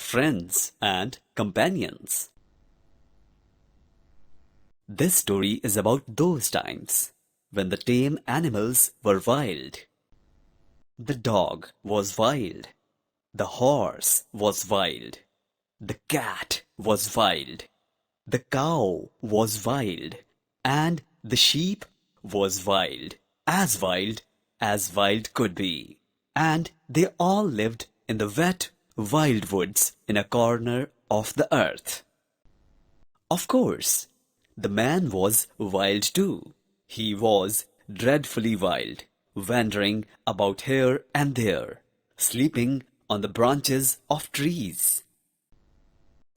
friends and companions. This story is about those times when the tame animals were wild. The dog was wild. The horse was wild. The cat was wild. The cow was wild. And the sheep was wild as wild could be. And they all lived in the wet, wild woods in a corner of the earth. Of course, the man was wild too. He was dreadfully wild, wandering about here and there, sleeping on the branches of trees.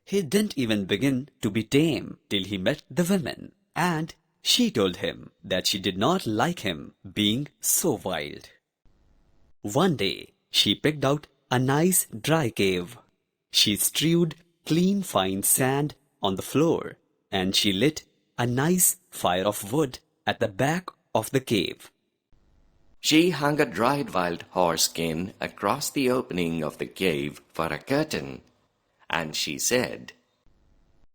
He didn't even begin to be tame till he met the woman, and she told him that she did not like him being so wild. One day, she picked out a nice dry cave. She strewed clean fine sand on the floor, and she lit a nice fire of wood at the back of the cave. She hung a dried wild horse skin across the opening of the cave for a curtain, and she said,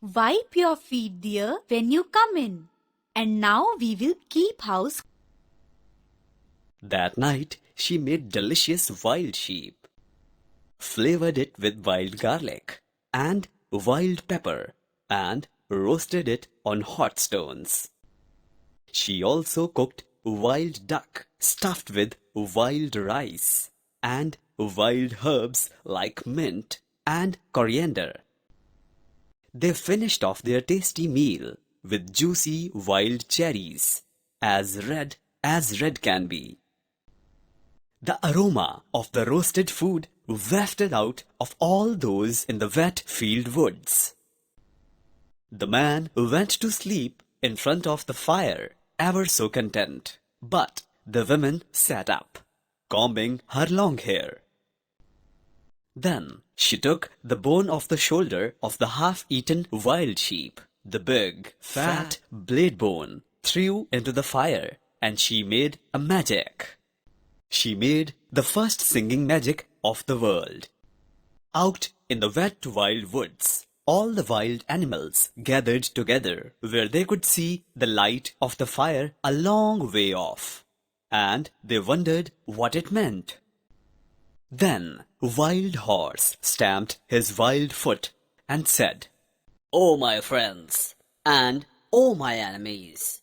"Wipe your feet, dear, when you come in, and now we will keep house." That night, she made delicious wild sheep, flavored it with wild garlic and wild pepper, and roasted it on hot stones. She also cooked wild duck stuffed with wild rice and wild herbs like mint and coriander. They finished off their tasty meal with juicy wild cherries, as red can be. The aroma of the roasted food wafted out of all those in the wet field woods. The man went to sleep in front of the fire, ever so content. But the woman sat up, combing her long hair. Then she took the bone off the shoulder of the half-eaten wild sheep, the big, fat blade bone, threw into the fire, and she made a magic. She made the first singing magic of the world. Out in the wet wild woods, all the wild animals gathered together where they could see the light of the fire a long way off, and they wondered what it meant. Then Wild Horse stamped his wild foot and said, "O my friends, and O my enemies,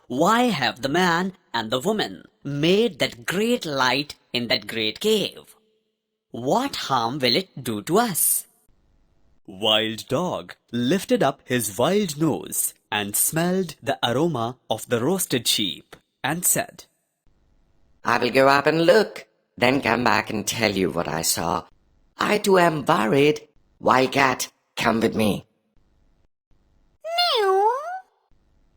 why have the man and the woman made that great light in that great cave? What harm will it do to us?" Wild Dog lifted up his wild nose and smelled the aroma of the roasted sheep and said, "I will go up and look, then come back and tell you what I saw. I too am worried. Wildcat, come with me." Meow.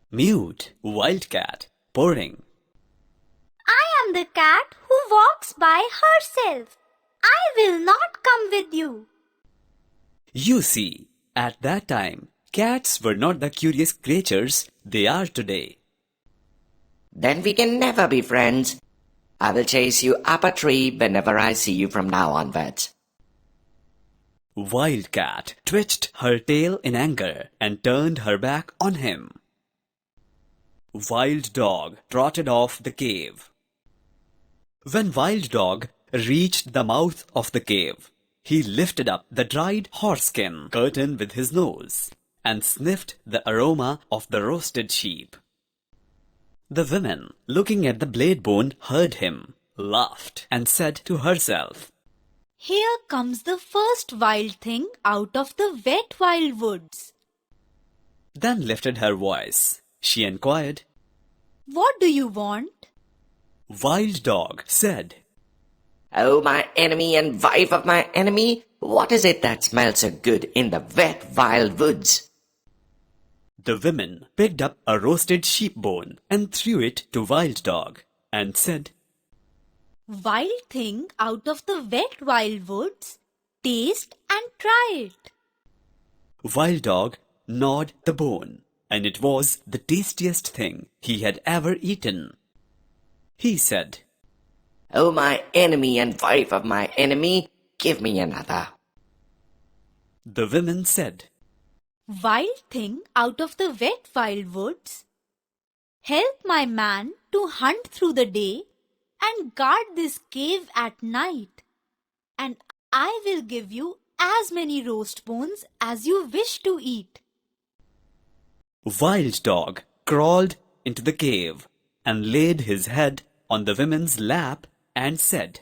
Mewed Wildcat, purring. I am the cat who walks by herself. I will not come with you. You see, at that time, cats were not the curious creatures they are today. Then we can never be friends. I will chase you up a tree whenever I see you from now onwards. Wildcat twitched her tail in anger and turned her back on him. Wild Dog trotted off the cave. When Wild Dog reached the mouth of the cave, he lifted up the dried horse-skin curtain with his nose and sniffed the aroma of the roasted sheep. The woman, looking at the blade bone, heard him, laughed, and said to herself, Here comes the first wild thing out of the wet wild woods. Then lifted her voice. She inquired, What do you want? Wild Dog said, Oh, my enemy and wife of my enemy, what is it that smells so good in the wet wild woods? The woman picked up a roasted sheep bone and threw it to Wild Dog and said, Wild thing out of the wet wild woods, taste and try it. Wild Dog gnawed the bone, and it was the tastiest thing he had ever eaten. He said, Oh, my enemy and wife of my enemy, give me another. The women said, Wild thing out of the wet wild woods, help my man to hunt through the day and guard this cave at night, and I will give you as many roast bones as you wish to eat. Wild Dog crawled into the cave and laid his head on the women's lap and said,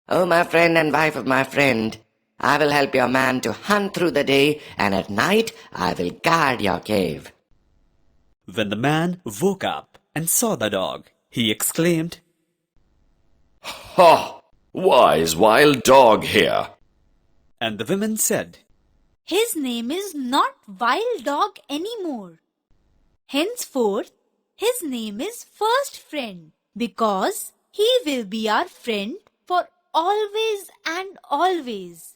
Oh, my friend and wife of my friend, I will help your man to hunt through the day, and at night I will guard your cave. When the man woke up and saw the dog, he exclaimed, Ha! Why is Wild Dog here? and the women said, His name is not Wild Dog anymore. Henceforth, his name is First Friend, because he will be our friend for always and always.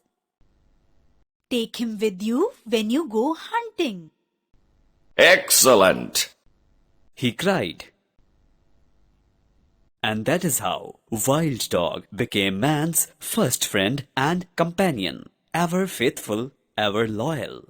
Take him with you when you go hunting. Excellent! he cried. And that is how Wild Dog became man's first friend and companion, ever faithful, ever loyal.